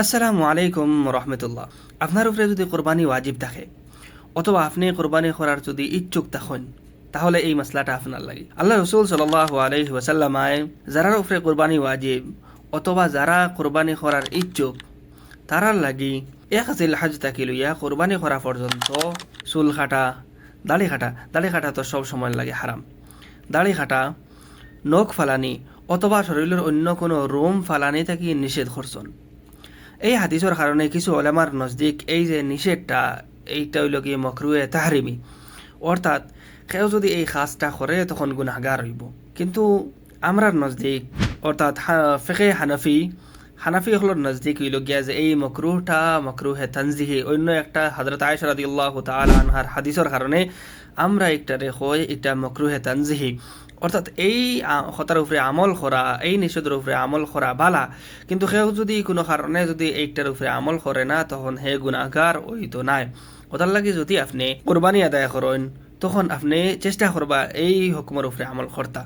আসসালামু আলাইকুম রহমতুল্লাহ। আপনার উপরে যদি কোরবানি ওয়াজিব থাকে অথবা আপনি কোরবানি করার যদি ইচ্ছুক থাকেন, তাহলে এই মাসলাটা আপনার লাগে। আল্লাহ রসুল সাল্লাল্লাহু আলাইহি ওয়াসাল্লামায় যারার উপরে কোরবানি ওয়াজিব অথবা যারা কোরবানি করার ইচ্ছুক তারার লাগি এক জিল হজ থাকি লইয়া কোরবানি করা পর্যন্ত চুল কাটা, দাড়ি কাটা তো সব সময় লাগে হারাম। দাড়ি কাটা, নখ ফালানি অথবা শরীরের অন্য কোনো রোম ফালানি থাকি নিষেধ করছেন। এই হাদিসের কারণে কিছু ওলামার নজদিক এই যে নিষেধটা, এইটা হইল কি মকরুয়ে তাহরিমি, অর্থাৎ কেউ যদি এই কাজটা করে তখন গুনাহগার হইব। কিন্তু আমরার নজদিক অর্থাৎ ফিকে হানাফি হলোর নজদিক হইল গিয়া যে এই মকরুহটা মকরুহে তানজিহি, অন্য একটা হযরত আয়েশা রাদিয়াল্লাহু তাআলা আনহার হাদিসের কারণে আমরা একটারে কই এটা মকরুহে তানজিহি, অর্থাৎ এই হতার উপরে আমল করা, এই নিষেধের উপরে আমল করা বালা। কিন্তু কেউ যদি কোনো কারণে যদি এইটার উপরে আমল করে না তখন হে গুনাহগার ওই তো নাই। ওটার লাগে যদি আপনি কোরবানি আদায় করেন তখন আপনি চেষ্টা করবা এই হুকুমের উপরে আমল করতা।